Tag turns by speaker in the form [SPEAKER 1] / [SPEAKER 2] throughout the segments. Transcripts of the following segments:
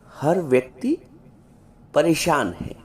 [SPEAKER 1] हर व्यक्ति परेशान है।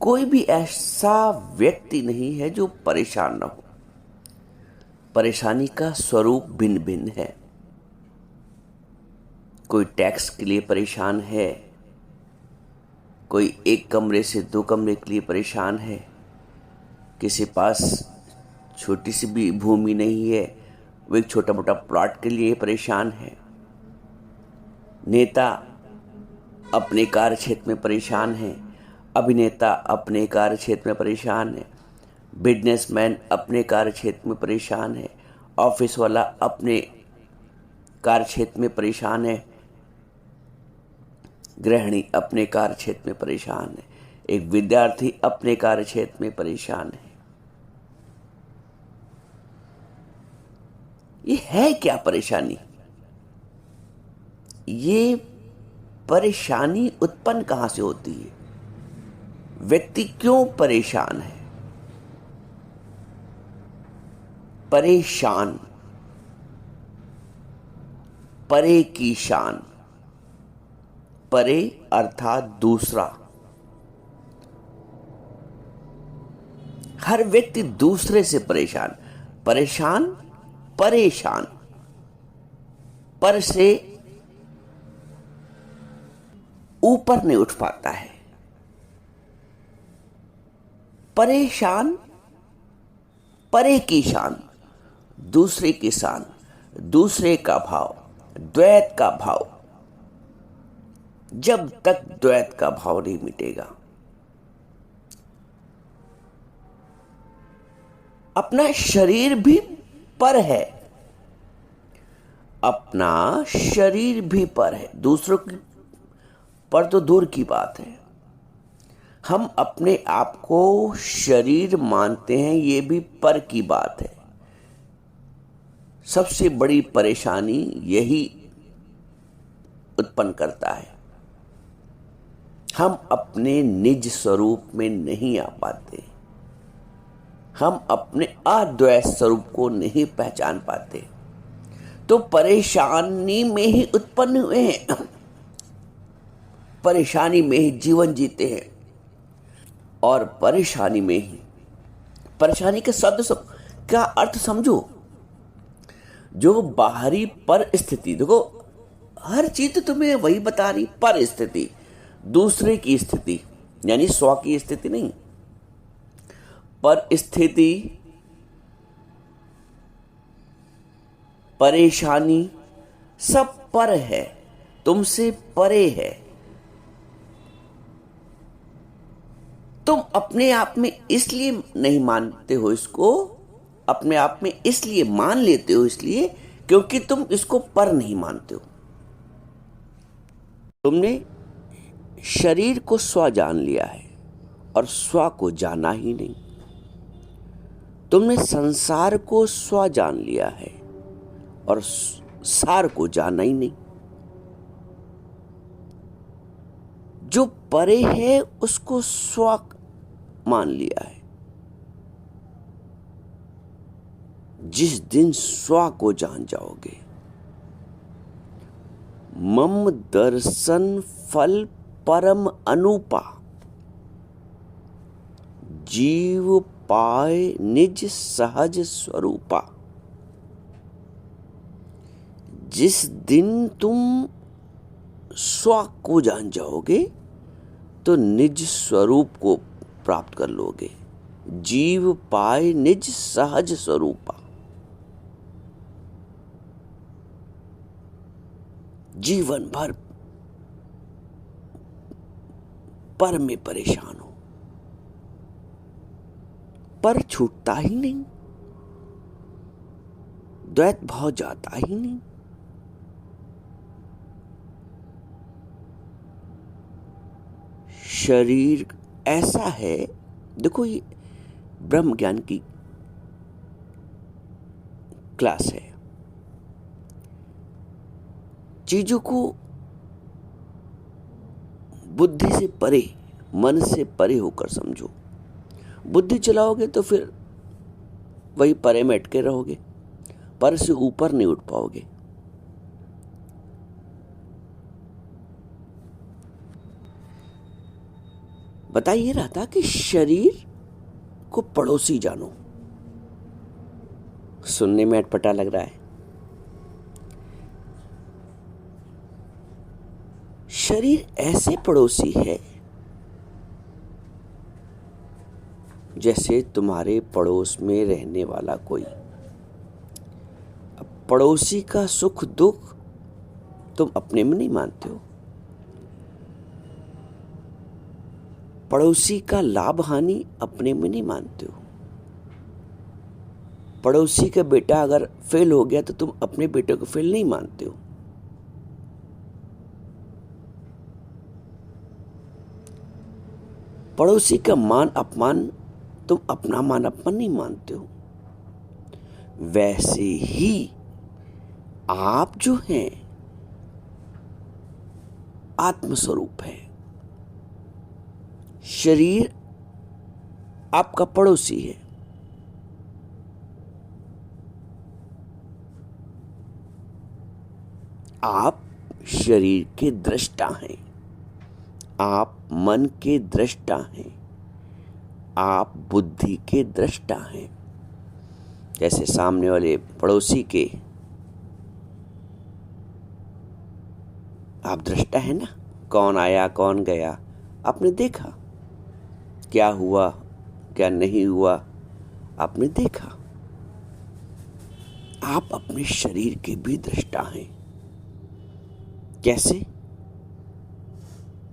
[SPEAKER 1] कोई भी ऐसा व्यक्ति नहीं है जो परेशान ना हो। परेशानी का स्वरूप भिन्न भिन्न है। कोई टैक्स के लिए परेशान है, कोई एक कमरे से 2 कमरे के लिए परेशान है, किसी पास छोटी सी भी भूमि नहीं है, वो एक छोटा मोटा प्लॉट के लिए परेशान है। नेता अपने कार्य क्षेत्र में परेशान है, अभिनेता अपने कार्य क्षेत्र में परेशान है, बिजनेसमैन अपने कार्य क्षेत्र में परेशान है, ऑफिस वाला अपने कार्य क्षेत्र में परेशान है, गृहिणी अपने कार्य क्षेत्र में परेशान है, एक विद्यार्थी अपने कार्य क्षेत्र में परेशान है। ये है क्या परेशानी? ये परेशानी उत्पन्न कहां से होती है? व्यक्ति क्यों परेशान है? परेशान, परे की शान। परे अर्थात दूसरा। हर व्यक्ति दूसरे से परेशान। परेशान, परेशान। पर से ऊपर नहीं उठ पाता है। परेशान, परे की शान, दूसरे की शान, दूसरे का भाव, द्वैत का भाव। जब तक द्वैत का भाव नहीं मिटेगा, अपना शरीर भी पर है, अपना शरीर भी पर है। दूसरों की पर तो दूर की बात है। हम अपने आप को शरीर मानते हैं, ये भी पर की बात है। सबसे बड़ी परेशानी यही उत्पन्न करता है। हम अपने निज स्वरूप में नहीं आ पाते। हम अपने अद्वैत स्वरूप को नहीं पहचान पाते, तो परेशानी में ही उत्पन्न हुए हैं, परेशानी में ही जीवन जीते हैं। और परेशानी में ही, परेशानी के शब्द का अर्थ समझो। जो बाहरी पर स्थिति, देखो हर चीज तुम्हें वही बता रही, पर स्थिति, दूसरे की स्थिति, यानी स्व की स्थिति नहीं। पर स्थिति, परेशानी सब पर है, तुमसे परे है। तुम अपने आप में इसलिए नहीं मानते हो इसको, अपने आप में इसलिए मान लेते हो, इसलिए क्योंकि तुम इसको पर नहीं मानते हो। तुमने शरीर को स्व जान लिया है और स्व को जाना ही नहीं। तुमने संसार को स्व जान लिया है और सार को जाना ही नहीं। जो परे है उसको स्व मान लिया है। जिस दिन स्व को जान जाओगे, मम दर्शन फल परम अनुपा, जीव पाए निज सहज स्वरूपा। जिस दिन तुम स्व को जान जाओगे तो निज स्वरूप को प्राप्त कर लोगे। जीव पाए निज सहज स्वरूपा। जीवन भर पर में परेशान हो, पर छूटता ही नहीं, द्वैत भाव जाता ही नहीं। शरीर ऐसा है, देखो ये ब्रह्म ज्ञान की क्लास है। चीजों को बुद्धि से परे, मन से परे होकर समझो। बुद्धि चलाओगे तो फिर वही परे में अटके रहोगे, पर से ऊपर नहीं उठ पाओगे। बता ये रहा था कि शरीर को पड़ोसी जानो। सुनने में अटपटा लग रहा है। शरीर ऐसे पड़ोसी है जैसे तुम्हारे पड़ोस में रहने वाला कोई। अब पड़ोसी का सुख दुख तुम अपने में नहीं मानते हो, पड़ोसी का लाभ हानि अपने में नहीं मानते हो। पड़ोसी का बेटा अगर फेल हो गया तो तुम अपने बेटे को फेल नहीं मानते हो। पड़ोसी का मान अपमान तुम अपना मान अपमान नहीं मानते हो। वैसे ही आप जो हैं आत्मस्वरूप है, शरीर आपका पड़ोसी है। आप शरीर के दृष्टा हैं, आप मन के दृष्टा हैं, आप बुद्धि के दृष्टा हैं। जैसे सामने वाले पड़ोसी के आप दृष्टा है ना, कौन आया कौन गया आपने देखा, क्या हुआ क्या नहीं हुआ आपने देखा। आप अपने शरीर के भी दृष्टा हैं। कैसे?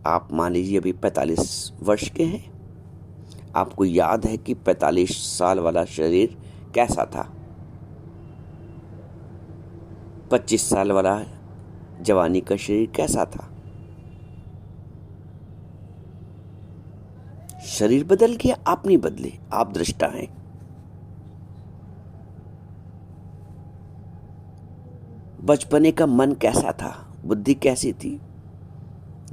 [SPEAKER 1] आप मान लीजिए अभी 45 वर्ष के हैं, आपको याद है कि 45 साल वाला शरीर कैसा था, 25 साल वाला जवानी का शरीर कैसा था। शरीर बदल गया, आप नहीं बदले, आप दृष्टा हैं। बचपने का मन कैसा था, बुद्धि कैसी थी,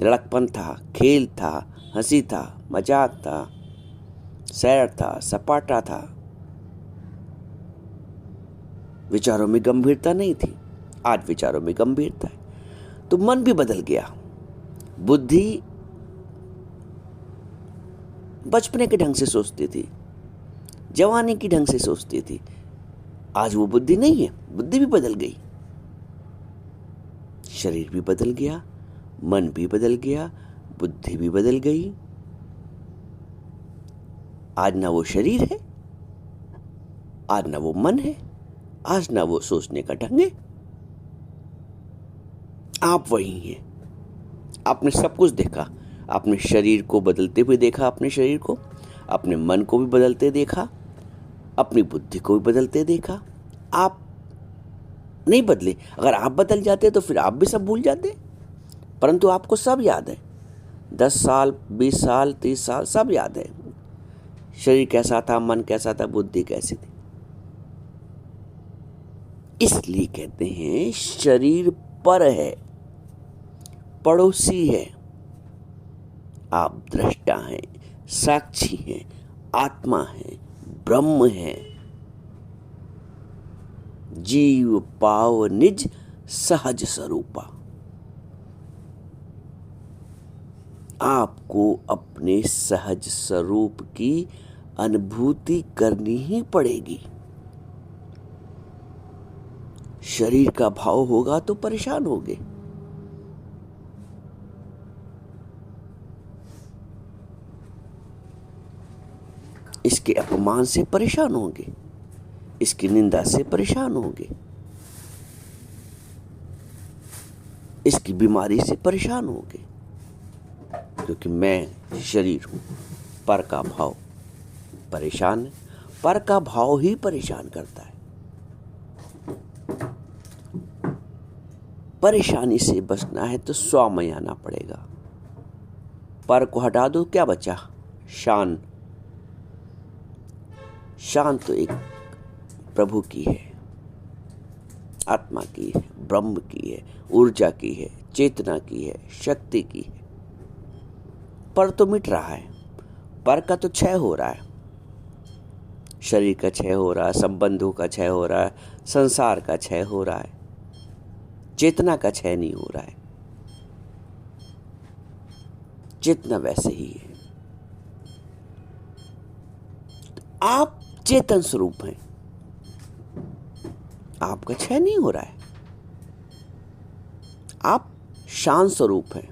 [SPEAKER 1] लड़कपन था, खेल था, हंसी था, मजाक था, सैर था, सपाटा था, विचारों में गंभीरता नहीं थी। आज विचारों में गंभीरता है, तो मन भी बदल गया। बुद्धि बचपने के ढंग से सोचती थी, जवानी की ढंग से सोचती थी, आज वो बुद्धि नहीं है, बुद्धि भी बदल गई। शरीर भी बदल गया, मन भी बदल गया, बुद्धि भी बदल गई। आज ना वो शरीर है, आज ना वो मन है, आज ना वो सोचने का ढंग है। आप वही हैं। आपने सब कुछ देखा, आपने शरीर को बदलते हुए देखा, अपने शरीर को, अपने मन को भी बदलते देखा, अपनी बुद्धि को भी बदलते देखा। आप नहीं बदले। अगर आप बदल जाते तो फिर आप भी सब भूल जाते, परंतु आपको सब याद है। 10 साल 20 साल 30 साल सब याद है। शरीर कैसा था, मन कैसा था, बुद्धि कैसी थी। इसलिए कहते हैं शरीर पर है, पड़ोसी है, आप दृष्टा हैं, साक्षी हैं, आत्मा है, ब्रह्म है। जीव पाव निज सहज स्वरूपा। आपको अपने सहज स्वरूप की अनुभूति करनी ही पड़ेगी। शरीर का भाव होगा तो परेशान होगे। इसके अपमान से परेशान होंगे, इसकी निंदा से परेशान होंगे, इसकी बीमारी से परेशान होंगे, क्योंकि मैं शरीर हूं। पर का भाव परेशान है, पर का भाव ही परेशान करता है। परेशानी से बचना है तो स्वामय आना पड़ेगा। पर को हटा दो, क्या बचा? शान। शान तो एक प्रभु की है, आत्मा की है, ब्रह्म की है, ऊर्जा की है, चेतना की है, शक्ति की है। पर तो मिट रहा है, पर का तो क्षय हो रहा है। शरीर का क्षय हो रहा है, संबंधों का क्षय हो रहा है, संसार का क्षय हो रहा है, चेतना का क्षय नहीं हो रहा है। चेतना वैसे ही है। आप चेतन स्वरूप हैं, आपका क्षय नहीं हो रहा है, आप शांत स्वरूप हैं,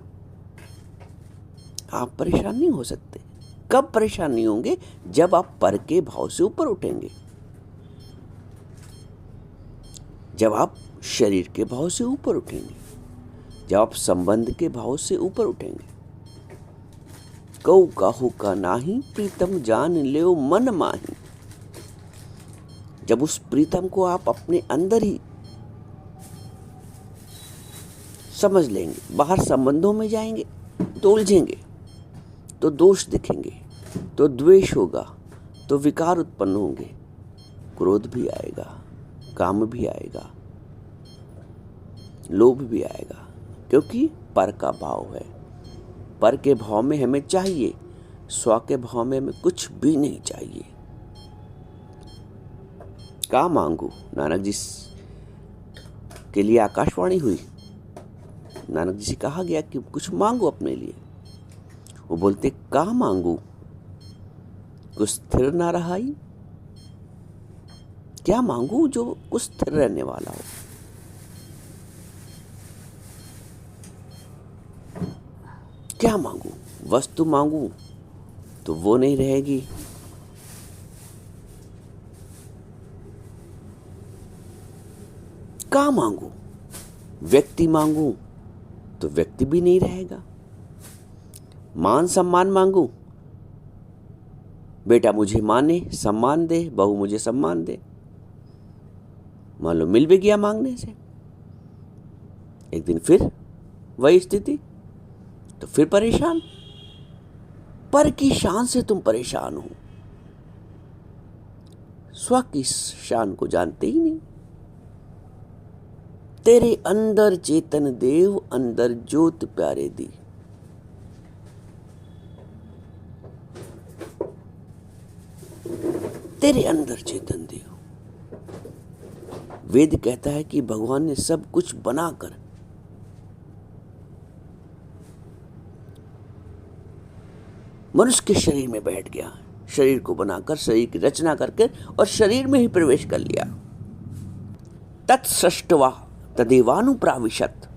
[SPEAKER 1] आप परेशान नहीं हो सकते। कब परेशान नहीं होंगे? जब आप पर के भाव से ऊपर उठेंगे, जब आप शरीर के भाव से ऊपर उठेंगे, जब आप संबंध के भाव से ऊपर उठेंगे। कऊ काहू का नाही प्रीतम जान ले मन माही। जब उस प्रीतम को आप अपने अंदर ही समझ लेंगे, बाहर संबंधों में जाएंगे तो उलझेंगे, तो दोष दिखेंगे, तो द्वेष होगा, तो विकार उत्पन्न होंगे, क्रोध भी आएगा, काम भी आएगा, लोभ भी आएगा, क्योंकि पर का भाव है। पर के भाव में हमें चाहिए, स्व के भाव में हमें कुछ भी नहीं चाहिए। का मांगू, नानक जी के लिए आकाशवाणी हुई। नानक जी से कहा गया कि कुछ मांगो अपने लिए। वो बोलते का मांगू, कुछ स्थिर ना रहाई। क्या मांगू जो कुछ स्थिर रहने वाला हो। क्या मांगू? वस्तु मांगू तो वो नहीं रहेगी, का मांगू? व्यक्ति मांगू तो व्यक्ति भी नहीं रहेगा। मान सम्मान मांगू, बेटा मुझे माने सम्मान दे, बहू मुझे सम्मान दे, मान लो मिल भी गया मांगने से, एक दिन फिर वही स्थिति, तो फिर परेशान। पर की शान से तुम परेशान हो, स्व की शान को जानते ही नहीं। तेरे अंदर चेतन देव, अंदर ज्योत प्यारे दी। तेरे अंदर चेतन देव। वेद कहता है कि भगवान ने सब कुछ बनाकर मनुष्य के शरीर में बैठ गया, शरीर को बनाकर, शरीर की रचना करके और शरीर में ही प्रवेश कर लिया। तत्सृष्ट्वा तदेवानुप्राविशत।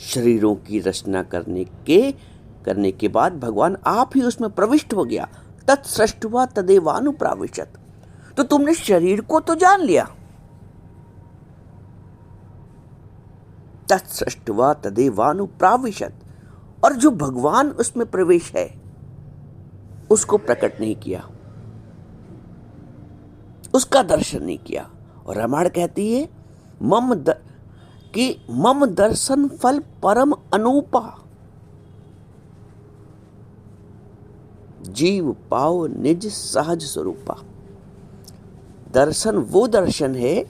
[SPEAKER 1] शरीरों की रचना करने के बाद भगवान आप ही उसमें प्रविष्ट हो गया। तत्सृष्ट्वा तदेवानुप्राविशत। तो तुमने शरीर को तो जान लिया, तत्सृष्ट्वा तदेवानुप्राविशत, और जो भगवान उसमें प्रवेश है उसको प्रकट नहीं किया, उसका दर्शन नहीं किया। और रामायण कहती है मम दर्शन फल परम अनूपा, जीव पाओ निज सहज स्वरूपा। दर्शन वो दर्शन है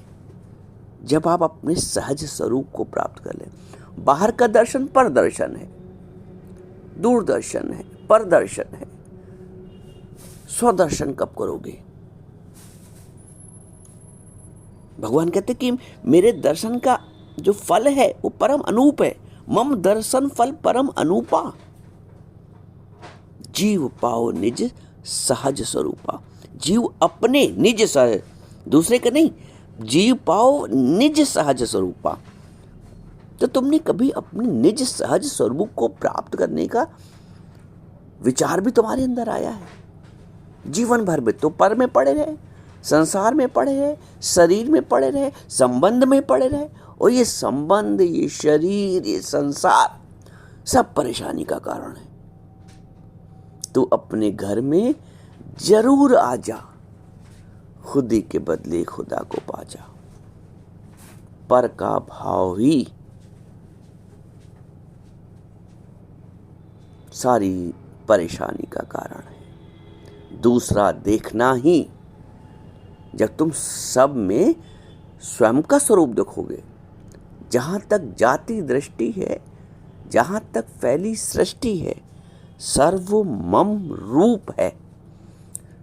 [SPEAKER 1] जब आप अपने सहज स्वरूप को प्राप्त कर लें। बाहर का दर्शन पर दर्शन है, दूरदर्शन है, परदर्शन है। स्वदर्शन कब करोगे? भगवान कहते कि मेरे दर्शन का जो फल है वो परम अनूप है। मम दर्शन फल परम अनूपा, जीव पाओ निज सहज स्वरूपा। जीव अपने निज सहज, दूसरे का नहीं, जीव पाओ निज सहज स्वरूपा। तो तुमने कभी अपने निज सहज स्वरूप को प्राप्त करने का विचार भी तुम्हारे अंदर आया है? जीवन भर में तो पर में पड़े रहे, संसार में पड़े रहे, शरीर में पड़े रहे, संबंध में पड़े रहे, और ये संबंध, ये शरीर, ये संसार सब परेशानी का कारण है। तू अपने घर में जरूर आ जा, खुदी के बदले खुदा को पा जा। पर का भाव ही सारी परेशानी का कारण है। दूसरा देखना ही, जब तुम सब में स्वयं का स्वरूप देखोगे, जहाँ तक जाति दृष्टि है, जहाँ तक फैली सृष्टि है, सर्व मम रूप है।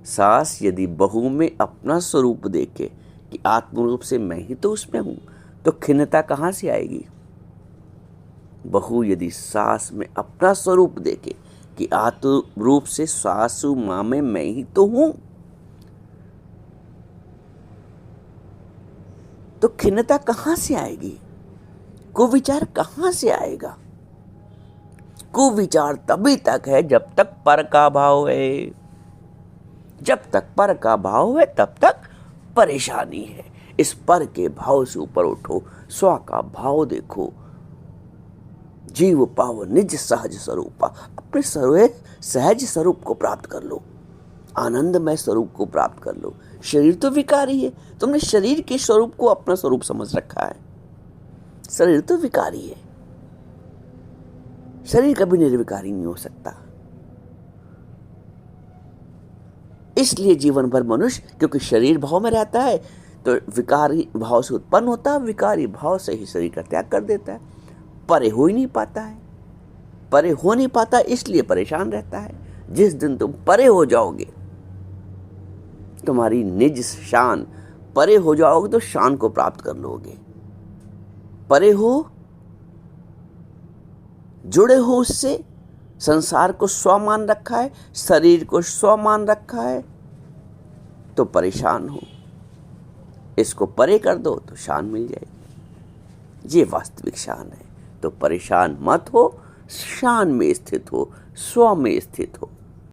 [SPEAKER 1] सास यदि बहू में अपना स्वरूप देखे कि आत्म रूप से मैं ही तो उसमें हूँ, तो खिन्नता कहाँ से आएगी? बहू यदि सास में अपना स्वरूप देखे कि आत्म रूप से सासू माँ में मैं ही तो हूं। तो खिन्नता कहां से आएगी? कुविचार कहां से आएगा? कुविचार तभी तक है जब तक पर का भाव है। जब तक पर का भाव है तब तक परेशानी है। इस पर के भाव से ऊपर उठो, स्व का भाव देखो। जीव पाव निज सहज स्वरूपा, अपने सहज स्वरूप को प्राप्त कर लो, आनंदमय स्वरूप को प्राप्त कर लो। शरीर तो विकारी है, तुमने शरीर के स्वरूप को अपना स्वरूप समझ रखा है। शरीर तो विकारी है, शरीर कभी निर्विकारी नहीं हो सकता। इसलिए जीवन भर मनुष्य क्योंकि शरीर भाव में रहता है तो विकारी भाव से उत्पन्न होता है, विकारी भाव से ही शरीर का त्याग कर देता है। परे हो ही नहीं पाता है, परे हो नहीं पाता इसलिए परेशान रहता है। जिस दिन तुम परे हो जाओगे, तुम्हारी निज शान, परे हो जाओगे तो शान को प्राप्त कर लोगे। परे हो, जुड़े हो उससे, संसार को स्व मान रखा है, शरीर को स्व मान रखा है, तो परेशान हो। इसको परे कर दो तो शान मिल जाएगी। ये वास्तविक शान है। तो परेशान मत हो, शान में स्थित हो, स्व में स्थित हो।